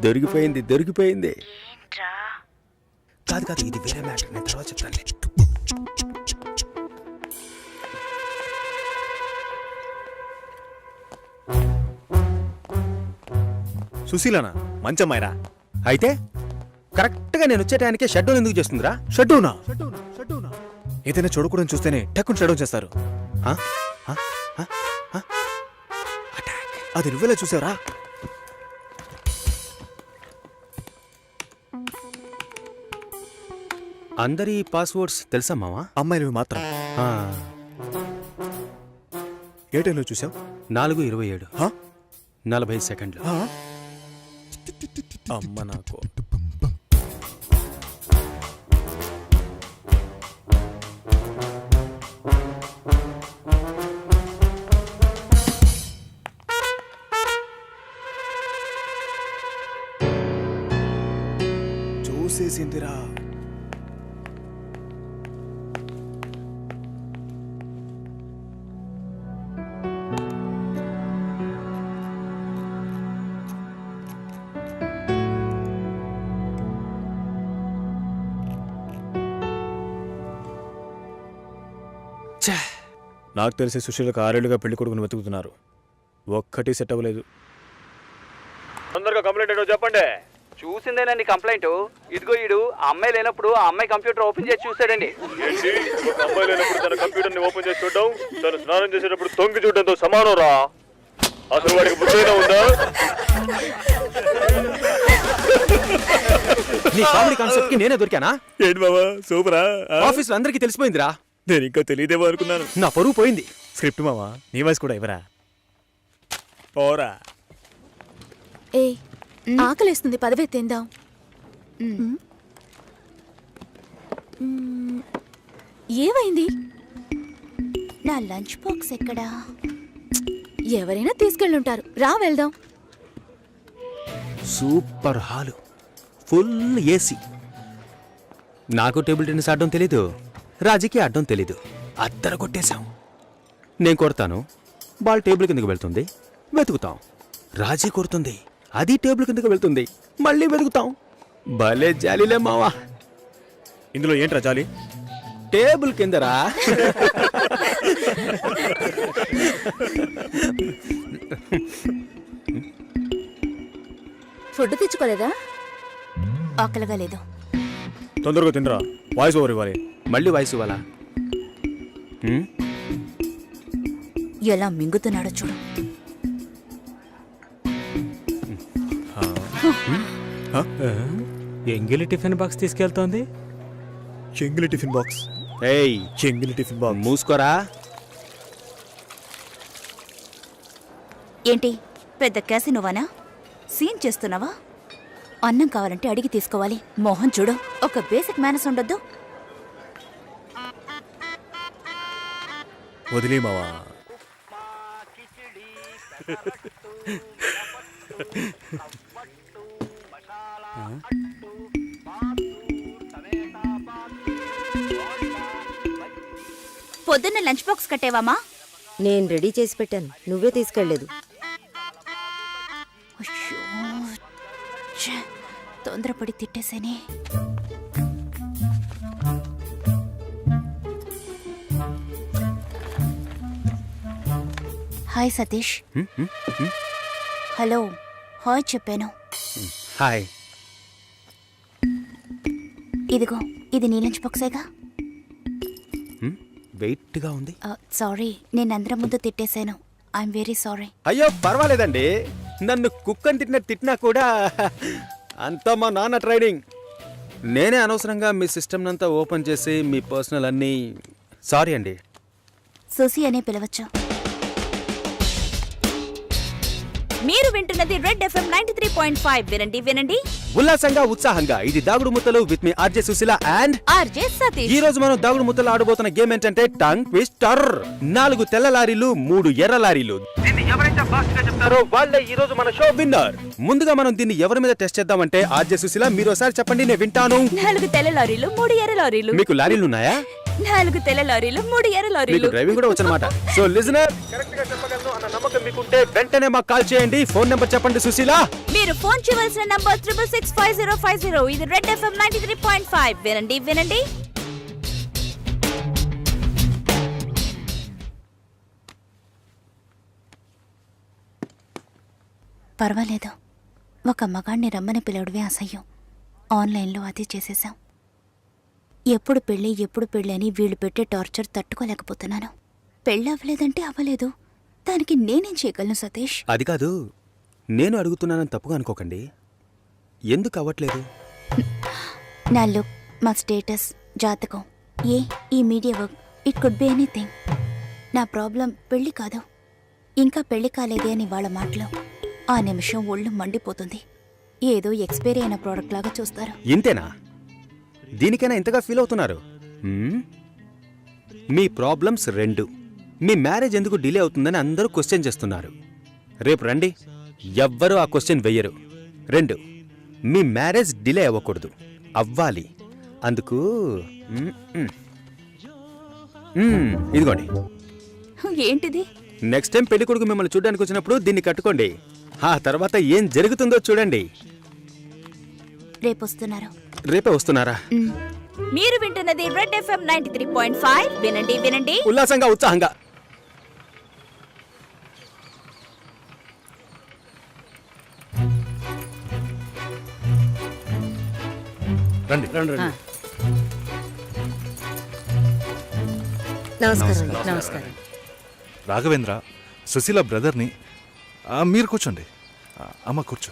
దొరికిపోయింది దొరికిపోయింది. కాదు కాదు, ఇది వేరే మ్యాటర్, నేను తర్వాత చెప్తాను. సుశీలనా? మంచమ్మాయిరా. అయితే కరెక్ట్గా నేను వచ్చే టైంకే షట్ డౌన్ ఎందుకు చేస్తుందిరా? షడ్డౌనా? ఏదైనా చూడకూడని చూస్తేనే టక్కుని షడ్డౌన్ చేస్తారు. అది నువ్వెలా చూసావరా? అందరి పాస్వర్డ్స్ తెలుసా మావా? అమ్మాయిలు మాత్రం. ఏ టైంలో చూసావు? 4:27 40 సెకండ్లు. అమ్మ నాకు. చూసేసిందిరా. నాకు తెలిసి సుశీలకు 6 ఏళ్లుగా పెళ్లి కొడుకుని వెతుకుతున్నారు. ఒక్కటి సెట్ అవ్వలేదు. తొందరగా కంప్లైంట్ ఏంటో చెప్పండి. చూసిందేనండి కంప్లైంట్. ఇదిగో ఈడు ఆ అమ్మాయి లేనప్పుడు ఆ అమ్మాయి కంప్యూటర్ ఓపెన్ చేసి చూసాడండి. ఒక అమ్మాయి లేనప్పుడు తన కంప్యూటర్ ని ఓపెన్ చేసి చూడడం, తను స్నానం చేసేటప్పుడు తొంగి చూడడంతో సమానం రా. అసలు వాడికి బుద్ధైనా ఉందా? నీ కామెడీ కాన్సెప్ట్ కి నేనే దొరికానా? ఏంటి బాబా సూపరా? ఆఫీస్ లో అందరికీ తెలిసిపోయిందిరా. నేను ఇంకా తెలియదేమో అనుకున్నాను. నా పరువు పోయింది. స్క్రిప్ట్ మావా, నీ వాయిస్ కూడా ఇవ్వరా? పోరా. ఏ ఆకలేస్తుంది, పదవే తిందాం. ఏమైంది? నా లంచ్ బాక్స్ ఎక్కడా? ఎవరైనా తీసుకెళ్ళుంటారు, రా వెళ్దాం. Super hall, full AC. నాకు టేబుల్ టెన్నిస్ ఆడడం తెలీదు, రాజీకి ఆడడం తెలీదు. అద్దర కొట్టేశాం. నేను కొడతాను, బాల్ టేబుల్ కిందకి వెళ్తుంది, వెతుకుతాం. రాజీ కొడుతుంది, అది టేబుల్ కిందకి వెళ్తుంది, మళ్ళీ వెతుకుతాం. భలే జాలీలే మావా. ఇందులో ఏంట్రా జాలి? టేబుల్ కిందరా. ఫుడ్ తెచ్చుకోలేదా? ఆకలిగా లేదు. తొందరగా తినరా, వాయిస్ ఓవర్ ఇవ్వాలి. మళ్ళీ వాయిస్ ఇవ్వాలా? ఎలా మింగుతున్నాడో చూడు. ఎంగిలి టిఫిన్ బాక్స్ తీసుకెళ్తోంది. చెంగిలి టిఫిన్ బాక్స్. ఏయ్, చెంగిలి టిఫిన్ బాక్స్. మూసుకోరా. ఏంటి పెద్ద క్యాసినోవానా? సీన్ చేస్తున్నావా? అన్నం కావాలంటే అడిగి తీసుకోవాలి. మోహన్ చూడు, ఒక బేసిక్ మేనస్ ఉండొద్దు. వదిలే మావా. పొద్దున్న లంచ్ బాక్స్ కట్టేవామా? నేను రెడీ చేసి పెట్టాను, నువ్వే తీసుకెళ్లేదు. తొందరపడి తిట్టేసేనే. హాయ్ సతీష్. హలో హాయ్ చెప్పాను. హాయ్. ఇదిగో, ఇది నీ లంచ్ బాక్సేగా? వెయిట్గా ఉంది. సారీ, నేను అందరం ముందు తిట్టేశాను. I'm very sorry. అయ్యో పర్వాలేదండి, నన్ను కుక్కని తిట్టినా కూడా అంతా మా నాన్న ట్రైనింగ్. నేనే అనవసరంగా మీ సిస్టమ్ అంతా ఓపెన్ చేసి మీ పర్సనల్ అన్నీ. సారీ అండి. సుసి అనే పిలవచ్చు. మీరు వింటున్నది రెడ్ ఎఫ్ఎం 93.5. వినండి వినండి ఉల్లాసంగా ఉత్సాహంగా. ఇది దాగుడు ముత్తలు విత్ మీ RJ Sushila and RJ Satish. ఈ రోజు మనం దాగుడు ముత్తలు ఆడబోతున్న గేమ్ ఏంటంటే టంగ్ ట్విస్టర్. 4 తెల్ల లారీలు, 3 ఎర్ర లారీలు. దీన్ని ఎవరైతే ఫాస్ట్ గా చెప్తారో వాళ్ళే ఈ రోజు మన షో విన్నర్. ముందుగా మనం దీన్ని ఎవరి మీద టెస్ట్ చేద్దామంటే ఆర్జే సుశీల మీరు ఒకసారి చెప్పండి, నేను వింటాను. 4 తెల్ల లారీలు, 3 ఎర్ర లారీలు. మీకు లారీలు ఉన్నాయా? 4 తెల్ల లారీలు 3 ఎర్ర మీకు లారీలు. డ్రైవింగ్ కూడా వచ్చనమాట. సో లిజనర్, కరెక్ట్ గా చెప్పగలను అన్న నమ్మకం మీకుంటే వెంటనే మాకు కాల్ చేయండి. ఫోన్ నెంబర్ చెప్పండి సుశీల. మీరు ఫోన్ చేయవలసిన నంబర్ 6665050. ఇది రెడ్ ఎఫ్ఎం 93.5. వినండి వినండి. పర్వాలేదు, ఒక మగాణ్ణి రమ్మని పిలవడమే అసహ్యం. ఆన్లైన్లో అది చేసేశాం. ఎప్పుడు పెళ్ళి అని వీళ్ళు పెట్టే టార్చర్ తట్టుకోలేకపోతున్నాను. పెళ్ళి అవ్వలేదంటే అవ్వలేదు, దానికి నేనేం చేయగలను సతీష్? అది కాదు, నేను అడుగుతున్నానని తప్పుగా అనుకోకండి. ఎందుకు అవ్వట్లేదు? నా లుక్, మా స్టేటస్, జాతకం, ఈ media work, it could be anything. నా ప్రాబ్లం పెళ్లి కాదు, ఇంకా పెళ్లి కాలేదే అని వాళ్ళ మాటలు. ఆ నిమిషం ఒళ్ళు మండిపోతుంది. ఏదో ఎక్స్పైరీ అయిన ప్రోడక్ట్ లాగా చూస్తారు. ఇంతేనా? దీనికైనా ఇంతగా ఫీల్ అవుతున్నారు? మీ ప్రాబ్లమ్స్ 2. మీ మ్యారేజ్ ఎందుకు డిలే అవుతుందని అందరూ క్వశ్చన్ చేస్తున్నారు. రేపు రండి, ఎవ్వరూ ఆ క్వశ్చన్ వెయ్యరు. 2, మీ మ్యారేజ్ డిలే అవ్వకూడదు, అవ్వాలి. అందుకు ఇదిగోండి. ఏంటిది? నెక్స్ట్ టైం పెళ్లి కొడుకు మిమ్మల్ని చూడడానికి వచ్చినప్పుడు దీన్ని కట్టుకోండి. ఆ తర్వాత ఏం జరుగుతుందో చూడండి. రేపొస్తున్నారు. రేపే వస్తున్నారా? మీరు వింటున్నది రెడ్ ఎఫ్ఎం 93.5. వినండి వినండి. ఉల్లాసంగా, ఉత్సాహంగా. రండి రండి రండి. నమస్కారం. నమస్కారం. రాఘవేంద్ర, సుశీల బ్రదర్ని. మీరు కూర్చోండి. అమ్మ కూర్చో.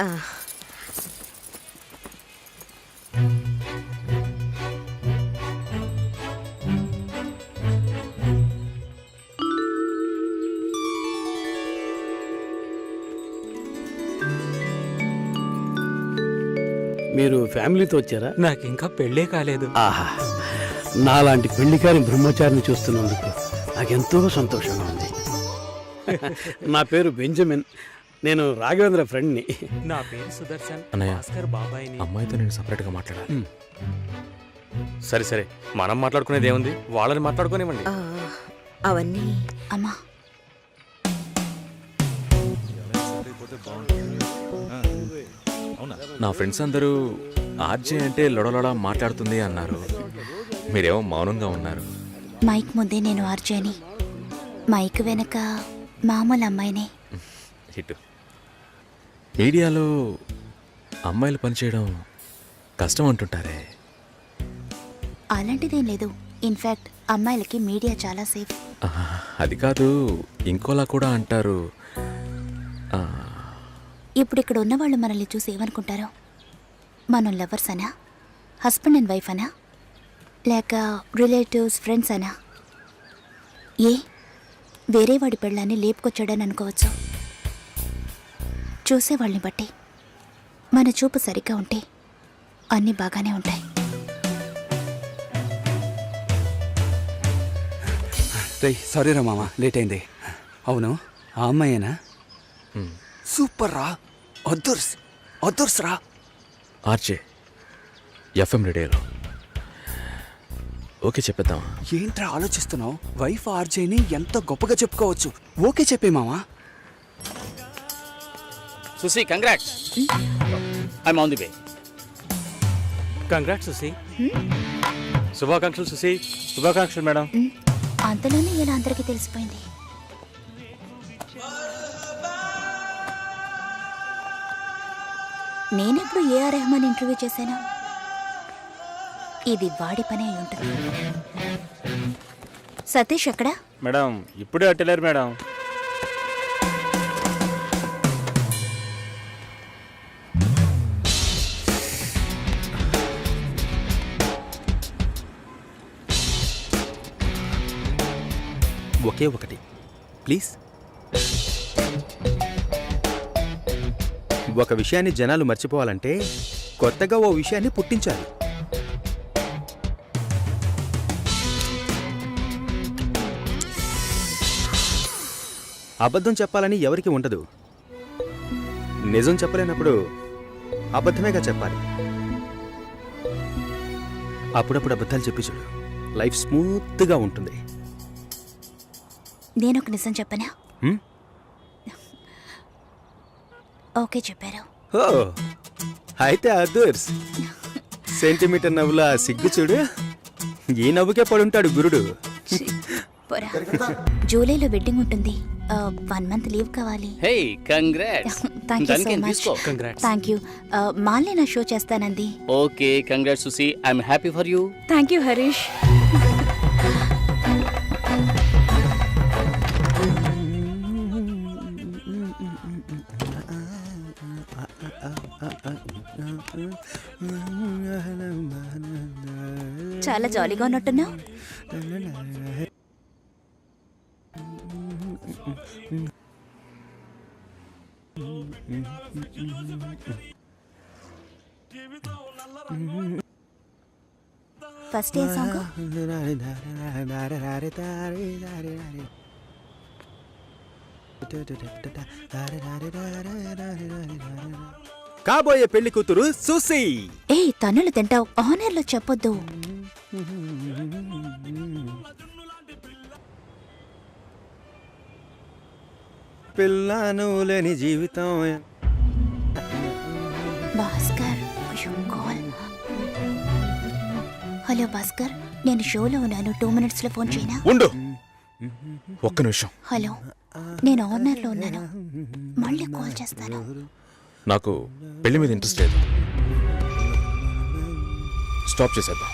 మీరు ఫ్యామిలీతో వచ్చారా? నాకు ఇంకా పెళ్ళే కాలేదు. ఆహా, నాలాంటి పెళ్లికారి బ్రహ్మచారిని చూస్తున్నందుకు నాకెంతో సంతోషంగా ఉంది. నా పేరు బెంజమిన్, నేను రాఘవేంద్ర ఫ్రెండ్ని. నా పేరు సుదర్శన్. అన్నయ్య, భాస్కర్ బాబాయ్ని. అమ్మాయితో నేను సపరేట్గా మాట్లాడాలి. సరే సరే, మనం మాట్లాడుకునేది ఏముంది, వాళ్ళని మాట్లాడుకోనివ్వండి. అవన్నీ అమ్మా, నా ఫ్రెండ్స్ అందరూ ఆర్జే అంటే లొడలొడ మాట్లాడుతుంది అన్నారు. మీరేమో మౌనంగా ఉన్నారు. మైక్ ముందే నేను ఆర్జేని, మైక్ వెనక మామూలు అమ్మాయినే. హిట్. మీడియాలో అమ్మాయిలు పనిచేయడం కష్టం అంటుంటారే. అలాంటిదేం లేదు. ఇన్ఫ్యాక్ట్ అమ్మాయిలకి మీడియా చాలా సేఫ్. అది కాదు, ఇంకోలా కూడా అంటారు. ఇప్పుడు ఇక్కడ ఉన్నవాళ్ళు మనల్ని చూసి ఏమనుకుంటారో? మనం లవర్స్ అనా, హస్బెండ్ అండ్ వైఫ్ అనా, లేక రిలేటివ్స్, ఫ్రెండ్స్ అనా? వేరే వాడి పెళ్ళాన్ని లేపుకొచ్చాడని అనుకోవచ్చు. చూసేవాళ్ళని బట్టి మన చూపు సరిగ్గా ఉంటే అన్నీ బాగానే ఉంటాయి. సారీ రా మామ, లేట్ అయింది. అవును, ఆ అమ్మాయేనా? సూపర్ రా, అదుర్స్ రా. ఆర్జే ఎఫ్ఎం రేడియోలో. ఓకే చెప్పేద్దామా? ఏంట్రా ఆలోచిస్తున్నావు? వైఫ్ ఆర్జేని ఎంత గొప్పగా చెప్పుకోవచ్చు. ఓకే చెప్పే మామా. Susi, congrats. I'm on the way. Congrats Susi. శుభాకాంక్షలు సుసి. శుభాకాంక్షలు మేడం. అంతలోనే ఇలా అందరికీ తెలిసిపోయింది. నేనెప్పుడు ఏఆర్ రెహమాన్ ఇంటర్వ్యూ చేశాను? ఇది వాడి పని అయి ఉంటుంది. సతీష్ ఎక్కడా? మేడం ఇప్పుడే అట్టలేరు మేడం. ఒకే ఒకటి ప్లీజ్. ఒక విషయాన్ని జనాలు మర్చిపోవాలంటే కొత్తగా ఓ విషయాన్ని పుట్టించాలి. అబద్ధం చెప్పాలని ఎవరికి ఉండదు. నిజం చెప్పలేనప్పుడు అబద్ధమేగా చెప్పాలి. అప్పుడప్పుడు అబద్ధాలు చెప్పి చూడు, లైఫ్ స్మూత్గా ఉంటుంది. నేను ఒక నిజం చెప్పనా? హ్మ్? ఓకే చెప్పారు. ఓ అయితే అదర్స్ సెంటీమీటర్ నవ్వులా సిగ్గు చూడు. ఈ నవ్వుకే పడుంటాడు గురుడు. పోరా. జూలైలో వెడ్డింగ్ ఉంటుంది. 1 మంత్ లీవ్ కావాలి. Hey congrats. Thank you so much. Congrats. Thank you. మాల్ని నా షో చేస్తానంది. Okay congrats Susi, I'm happy for you. Thank you Harish. చాలా జాలీగా ఉన్నట్టున్నావు. ఫస్ట్ ఏ సాంగ్? కాబోయే పెళ్లి కూతురు సుసి. ఏ తన్నులు తింటావు, ఆనర్లో చెప్పొద్దు. పిల్లను లేని జీవితం. భాస్కర్ కాల్. హలో భాస్కర్, నేను షోలో ఉన్నాను. 2 minutes లో ఫోన్ చేయనా? ఉండు ఒక్క నిమిషం. హలో, నేను ఆనర్లో ఉన్నాను. మళ్ళీ కాల్ చేస్తాను. నాకు పెళ్లి మీద ఇంట్రెస్ట్ లేదు. స్టాప్ చేసేద్దాం.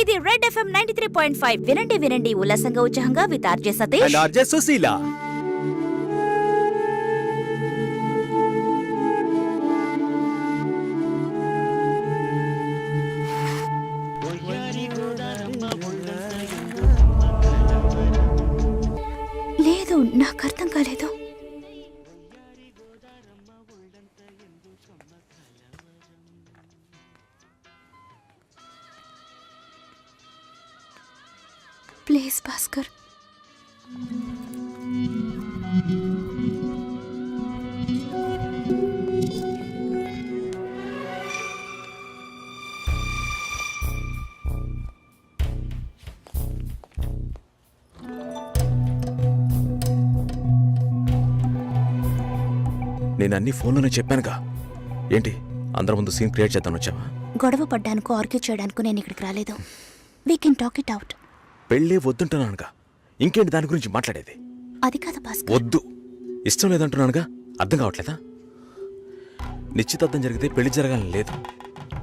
ఇది రెడ్ FM 93.5. వినండి వినండి ఉల్లాసంగా ఉత్సాహంగా with RJ Satish and RJ Sushila. లేదు, నాకు అర్థం కాలేదు. ప్లీజ్ భాస్కర్. నేను అన్ని ఫోన్లోనే చెప్పానుగా. ఏంటి అందరి ముందు సీన్ క్రియేట్ చేద్దాం వచ్చావా? గొడవ పడ్డానుకో, ఆర్గ్యూ చేయడానికో నేను ఇక్కడికి రాలేదు. We can talk it out. పెళ్ళే వద్దుంటున్నానుగా, ఇంకేంటి దాని గురించి మాట్లాడేది? అది కాదు భాస్కర్. వద్దు, ఇష్టం లేదంటున్నానుగా. అర్థం కావట్లేదా? నిశ్చితార్థం జరిగితే పెళ్లి జరగాలని లేదు.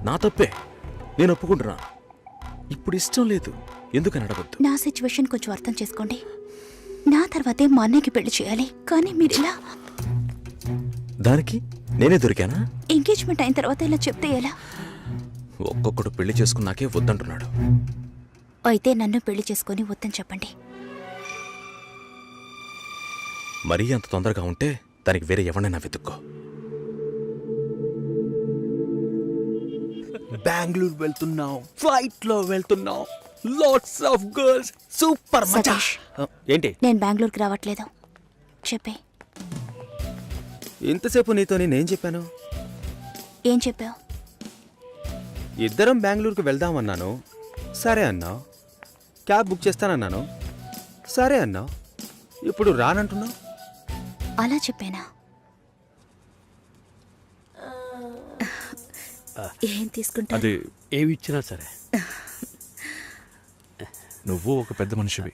నా తప్పే, నేను ఒప్పుకుంటున్నా. ఇప్పుడు ఇష్టం లేదు, ఎందుకని అడగొద్దు. నా సిచ్యువేషన్ కొంచెం అర్థం చేసుకోండి. నా తర్వాతే మా అన్నయ్యకి పెళ్లి చేయాలి, కానీ మీరు ఇలా. దానికి నేనే దొరికానా? ఎంగేజ్మెంట్ అయిన తర్వాత ఇలా చెప్తే ఎలా? ఒక్కొక్కడు పెళ్లి చేసుకున్నాకే వద్దంటున్నాడు. అయితే నన్ను పెళ్లి చేసుకొని వద్దని చెప్పండి. మరీ అంత తొందరగా ఉంటే దానికి వేరే ఎవరినైనా వెతుక్కో. బెంగళూరు వెళ్తున్నాం, ఫ్లైట్ లో వెళ్తున్నాం, లాట్స్ ఆఫ్ గర్ల్స్, సూపర్ మచా. సతీష్. ఏంటి నేను బెంగళూరుకి రావట్లేదు. చెప్పే. ఇంతసేపు నీతో నేనేం చెప్పాను? ఏం చెప్పావు? ఇద్దరం బెంగళూరుకు వెళ్దామన్నాను, సరే అన్నావు. క్యాబ్ బుక్ చేస్తానన్నాను, సరే అన్నావు. ఇప్పుడు రానంటున్నావు. అలా చెప్పానా? ఏం తీసుకుంటా? అది ఏమి ఇచ్చినా సరే. నువ్వు ఒక పెద్ద మనిషివి.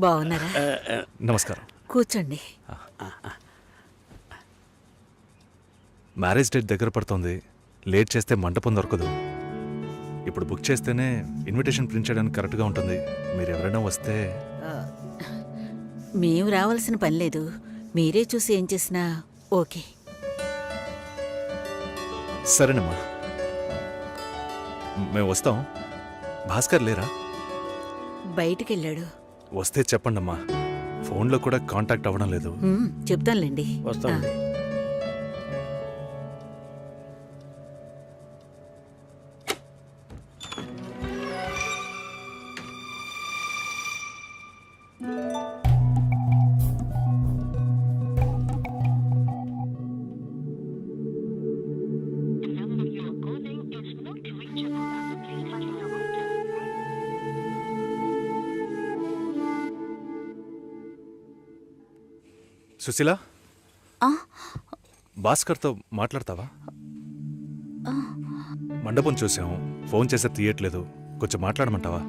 బాగున్నారా? నమస్కారం. కూర్చోండి. మ్యారేజ్ డేట్ దగ్గర పడుతోంది. లేట్ చేస్తే మంటపం దొరకదు. ఇప్పుడు బుక్ చేస్తేనే ఇన్విటేషన్ ప్రింట్ చేయడానికి కరెక్ట్గా ఉంటుంది. మీరు ఎవరైనా వస్తే. మేము రావాల్సిన పని లేదు. మీరే చూసి ఏం చేసినా ఓకే. సరేనమ్మా, మేము వస్తాం. భాస్కర్ లేరా? బయటికి వెళ్ళాడు. వస్తే చెప్పండమ్మా. ఫోన్లో కూడా కాంటాక్ట్ అవ్వడం లేదు. చెప్తానులేండి. వస్తామండి. సుశీల, ఆ, భాస్కర్తో మాట్లాడతావా? మండపం చూసాం, ఫోన్ చేస్తే తీయట్లేదు. కొంచెం మాట్లాడమంటావా?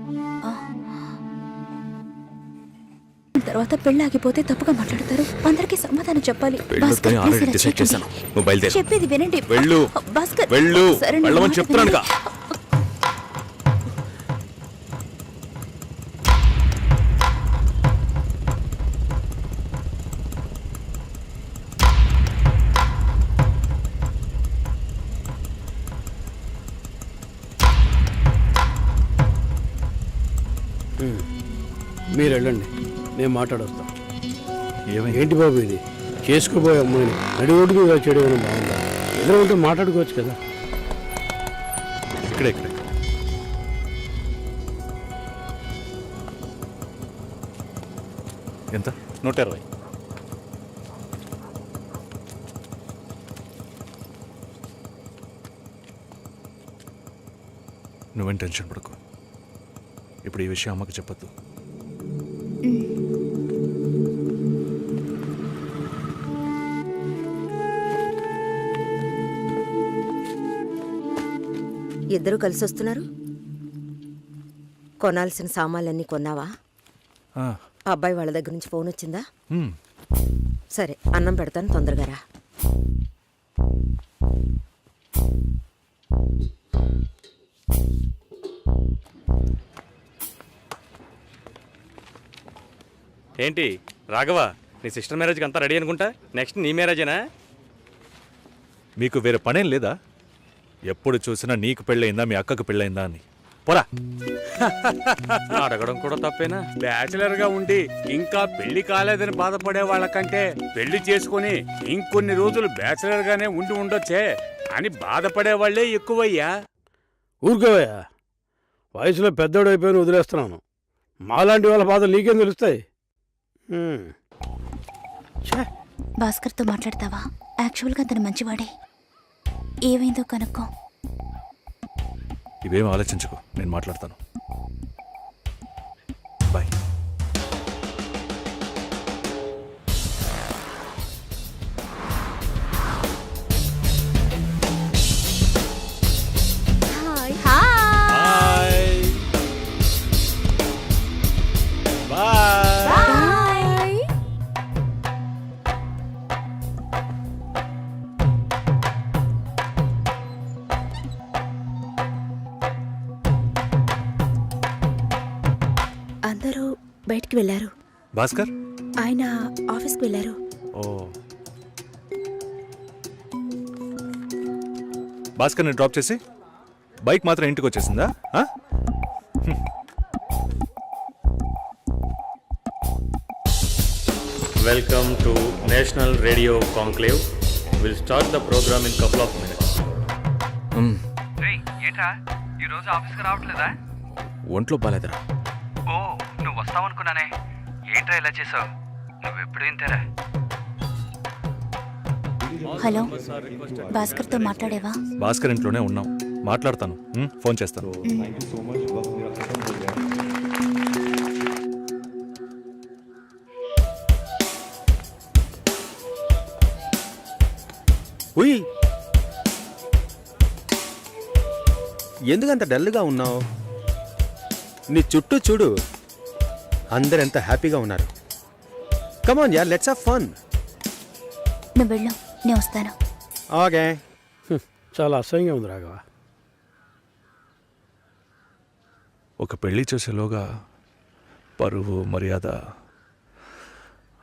తర్వాత పెళ్ళి ఆగిపోతే తప్పుగా మాట్లాడతారు. అందరికీ సమాధానం చెప్పాలి. భాస్కర్, పెళ్ళొద్దని ఆల్రెడీ please ఇలా డిసైడ్ చేయకండి. చేశాను. నువ్వు బయలుదేరు. చెప్పేది వినండి. వెళ్ళు. భాస్కర్, వెళ్ళు. సరే, నా వెళ్ళమని మాట చెప్తున్నానుగా. వినండి. మీరు వెళ్ళండి, నేను మాట్లాడొస్తాను. ఏమైంది? ఏంటి బాబు ఇది? చేసుకోబోయే అమ్మాయిని నడి ఒడ్డుకు ఇలా చేయడం ఏమైనా బాగుందా? ఎదురు ఉంటే మాట్లాడుకోవచ్చు కదా. ఇక్కడే ఇక్కడే. ఎంత? 120. నువ్వేం టెన్షన్ పడకు. ఇప్పుడు ఈ విషయం అమ్మకి చెప్పొద్దు. ఇద్దరు కలిసి వస్తున్నారు. కొనాల్సిన సామాన్లన్నీ కొన్నావా? ఆ, అబ్బాయి వాళ్ళ దగ్గర నుంచి ఫోన్ వచ్చిందా? హ్మ్. సరే, అన్నం పెడతాను, తొందరగా రా. ఏంటి రాఘవ, నీ సిస్టర్ మ్యారేజ్కి అంతా రెడీ అనుకుంటా. నెక్స్ట్ నీ మ్యారేజేనా? మీకు వేరే పనేం లేదా? ఎప్పుడు చూసినా నీకు పెళ్ళయిందా, మీ అక్కకు పెళ్ళయిందా అని. పోరా. అడగడం కూడా తప్పేనా? బ్యాచిలర్ గా ఉండి ఇంకా పెళ్లి కాలేదని బాధపడే వాళ్ళకంటే పెళ్లి చేసుకుని ఇంకొన్ని రోజులు బ్యాచిలర్ గానే ఉండి ఉండొచ్చే అని బాధపడే వాళ్ళే ఎక్కువయ్యా. ఊరుకోవయ్యా, వయసులో పెద్దోడు అయిపోయిన వదిలేస్తున్నాను. మాలాంటి వాళ్ళ బాధలు నీకేం తెలుస్తాయి? భాస్కర్తో మాట్లాడతావా? యాక్చువల్గా అతను మంచివాడే. ఏమైందో కనుక్కో. ఇవేం ఆలోచించుకో, నేను మాట్లాడతాను. బాయ్. అందరూ బయటికి వెళ్ళారు. భాస్కర్? ఆయన ఆఫీస్కి వెళ్ళారు. ఓ, భాస్కర్ని డ్రాప్ చేసి బైక్ మాత్రం ఇంటికి వచ్చేసిందా? ఆ? Welcome to national radio conclave. Will start the programme in couple of minutes. ఏంట్రా ఈరోజు ఆఫీస్కి రావట్లేదా? ఒంట్లో బాలేదురా. ఓ, నువ్వు వస్తావనుకున్నానే. ఏంట్రా ఇలా చేసావు? నువ్వెప్పుడు ఇంతేరా? హలో, భాస్కర్తో మాట్లాడేవా? భాస్కర్ ఇంట్లోనే ఉన్నాం, మాట్లాడతాను. ఫోన్ చేస్తాను. ఉయ్, ఎందుకంత డల్గా ఉన్నావు? నీ చుట్టూ చూడు, అందరెంత హ్యాపీగా ఉన్నారు. కమాన్ యార్, లెట్స్ హావ్ ఫన్. నువ్వు వెళ్ళు, నేను వస్తాను. ఓకే. చాలా అసహ్యంగా ఉంది రాఘవ. ఒక పెళ్లి చేసేలోగా పరువు, మర్యాద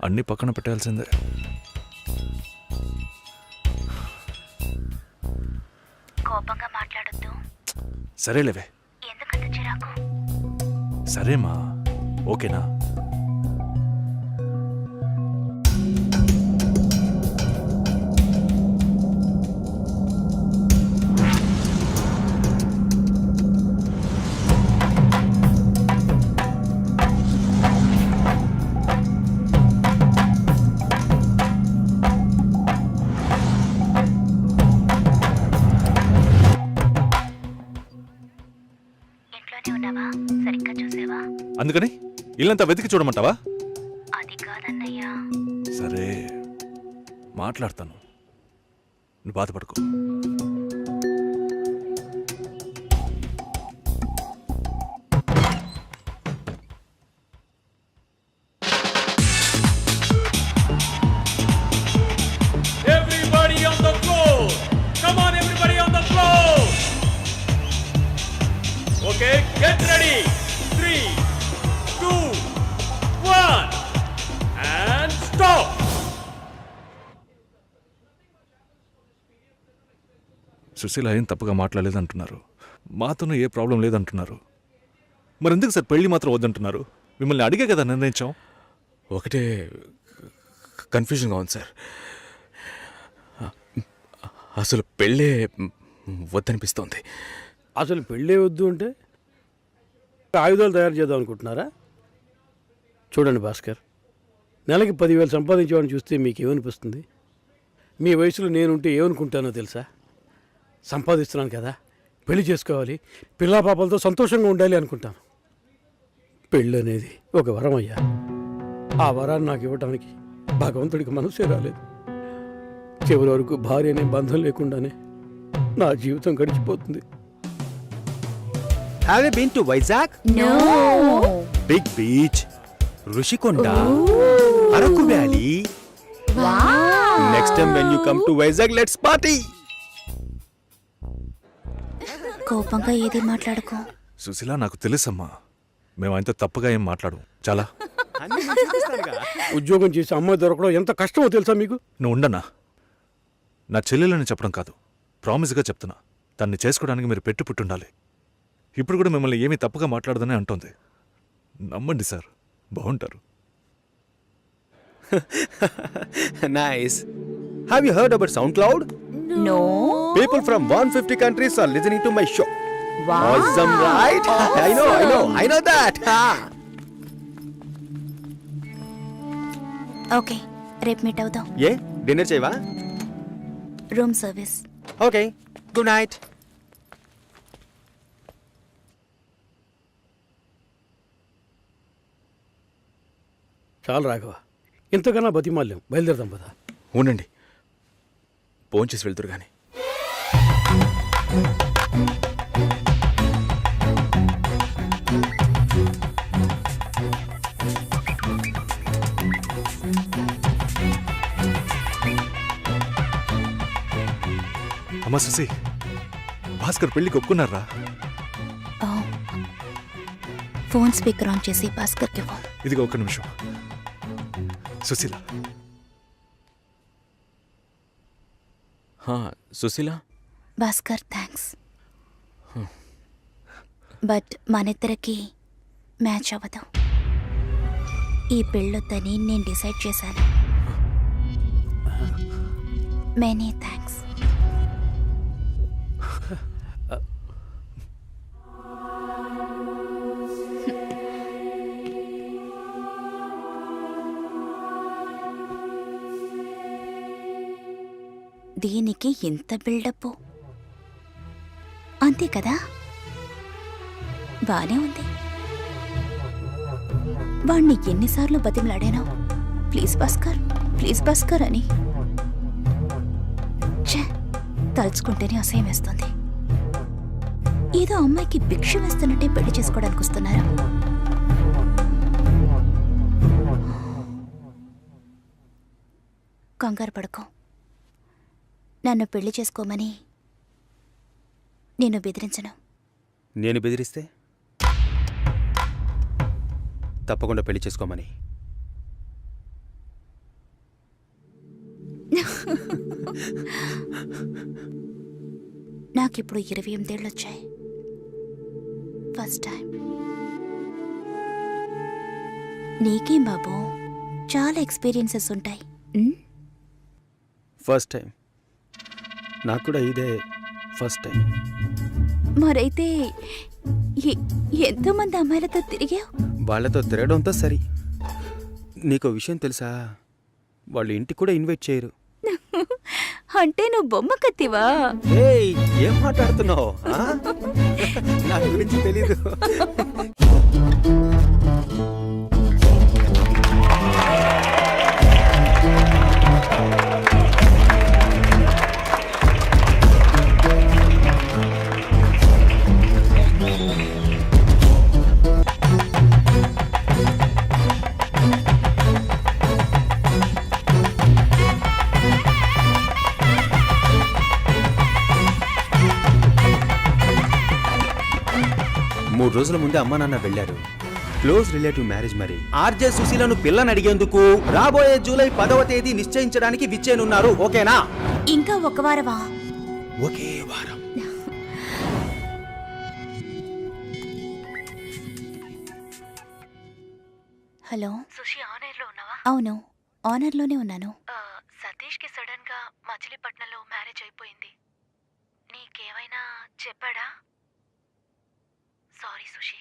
అన్నీ పక్కన పెట్టాల్సిందే. కోపంగా మాట్లాడొద్దు. సరేలేవే. ఎందుకంత చిరాకు? సరేమా, ఓకేనా? ఇంట్లోనే ఉన్నావా? సరిగ్గా చూసావా? అందుకని ఇల్లంతా వెతికి చూడమంటావా? అది కాదన్నయ్యా. సరే, మాట్లాడతాను. నువ్వు బాధపడకు. Everybody on the floor! Come on, everybody on the floor! Okay, get ready! 3, 2, 1, and stop! Susheela ఏం తప్పుగా మాట్లాడలేదంటున్నారు. మాతోనూ ఏ ప్రాబ్లం లేదంటున్నారు. మరెందుకు సార్ పెళ్లి మాత్రం వద్దంటున్నారు? మిమ్మల్ని అడిగే కదా నిర్ణయించాం. ఒకటే కన్ఫ్యూజన్గా ఉంది సార్. అసలు పెళ్ళే వద్దనిపిస్తోంది. అసలు పెళ్ళే వద్దు అంటే ఆయుధాలు తయారు చేద్దాం అనుకుంటున్నారా? చూడండి భాస్కర్, నెలకి 10,000 సంపాదించేవాడిని చూస్తే మీకేమనిపిస్తుంది? మీ వయసులో నేనుంటే ఏమనుకుంటానో తెలుసా? సంపాదిస్తున్నాను కదా, పెళ్లి చేసుకోవాలి, పిల్లా పాపలతో సంతోషంగా ఉండాలి అనుకుంటాను. పెళ్ళి అనేది ఒక వరం అయ్యా. ఆ వరాన్ని నాకు ఇవ్వడానికి భగవంతుడికి మనసే రాలేదు. చివరి వరకు భార్య అనే బంధం లేకుండానే నా జీవితం గడిచిపోతుంది. Have you been to Vizag? No. Big beach, Rushikonda, Araku valley. Next time when you come to Vizag let's party. కోపంగా ఏది మాట్లాడుకో. సుశీల, నాకు తెలుసమ్మా, మేము ఆయనతో తప్పుగా ఏం మాట్లాడు. చాలా ఉద్యోగం చేసి అమ్మాయి దొరకడం ఎంత కష్టమో తెలుసా మీకు? నువ్వు ఉండనా? నా చెల్లెలని చెప్పడం కాదు, ప్రామిస్గా చెప్తున్నా. తన్ని చేసుకోవడానికి మీరు పెట్టి పుట్టుండాలి. ఇప్పుడు కూడా మిమ్మల్ని ఏమీ తప్పుగా మాట్లాడదని అంటోంది. నమ్మండి సార్, బాగుంటారు. Nice. Have you heard about SoundCloud? No. People from 150 countries are listening to my show. Awesome, right? I know that. Okay, రేపు మీట్ అవుదాం. ఏ డిన్నర్ చేయవా? Room service. Okay, good night. చాలు రాఘవ, ఇంతకన్నా బతిమాల్యం. బయలుదేరదాం పదా. ఉండండి, ఫోన్ చేసి వెళ్తురు కానీ. అమ్మా సుశీ, భాస్కర్ పెళ్ళికి ఒప్పుకున్నారా? ఫోన్ స్పీకర్ ఆన్ చేసి భాస్కర్కి ఇవ్వు. ఇదిగో ఒక్క నిమిషం. సుశీల, సుశీల, భాస్కర్ థ్యాంక్స్, బట్ మనిద్దరికి మ్యాచ్ అవ్వదు. ఈ పెళ్ళొద్దని నేను డిసైడ్ చేశాను. Many thanks. దీనికి ఇంత బిల్డప్ అంతే కదా? బానే ఉంది. వాణ్ణి ఎన్నిసార్లు బతిమలాడాను, ప్లీజ్ భాస్కర్, ప్లీజ్ భాస్కర్ అని. ఛే, తలుచుకుంటేనే అసహ్యం వేస్తుంది. ఏదో అమ్మాయికి భిక్ష వేస్తున్నట్టే పెళ్లి చేసుకోవడానికి వస్తున్నారా? కంగారు పడుకో. నన్ను పెళ్లి చేసుకోమని నేను బెదిరించను. నేను బెదిరిస్తే తప్పకుండా పెళ్లి చేసుకోమని. నాకిప్పుడు 28 వచ్చాయి. First time. నీకేం బాబు, చాలా ఎక్స్పీరియన్సెస్ ఉంటాయి. ఉమ్? First time. నాకు కూడా ఇదే ఫస్ట్ టైం. మరైతే ఎంతోమంది అమ్మాయిలతో తిరిగావు? వాళ్ళతో తిరగడంతో సరి. నీకో విషయం తెలుసా, వాళ్ళు ఇంటికి కూడా ఇన్వైట్ చేయరు. అంటే నువ్వు బొమ్మ కత్తివా? ఏయ్, ఏం మాట్లాడుతున్నావు? నా గురించి తెలీదు. మూడు రోజుల ముందే అమ్మా నాన్న వెళ్ళారు. క్లోజ్ రిలేటివ్ మ్యారేజ్ మరి. ఆర్జే సుశీలను పిల్లని అడిగేందుకు రాబోయే జూలై 10వ తేదీ నిశ్చయించడానికి విచ్చేనున్నారు. ఓకేనా? ఇంకా ఒక వారమా? ఒకే వారం. హలో సుషి ఆనర్లో ఉన్నావా? అవును, ఆనర్లోనే ఉన్నాను. సతీష్కి సడన్ గా మచిలీపట్నంలో మ్యారేజ్ అయిపోయింది. నీకేమైనా చెప్పాడా? Sorry Sushi.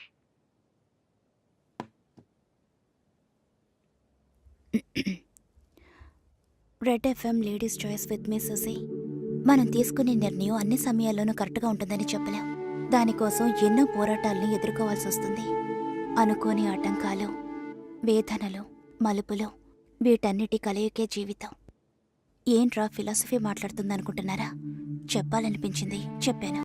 Red FM ladies choice with మీ సుసి. మనం తీసుకునే నిర్ణయం అన్ని సమయాల్లోనూ కరెక్ట్గా ఉంటుందని చెప్పలేం. దానికోసం ఎన్నో పోరాటాలను ఎదుర్కోవాల్సి వస్తుంది. అనుకోని ఆటంకాలు, వేదనలు, మలుపులు, వీటన్నిటి కలయికే జీవితం. ఏంట్రా ఫిలాసఫీ మాట్లాడుతుందనుకుంటున్నారా? చెప్పాలనిపించింది, చెప్పాను.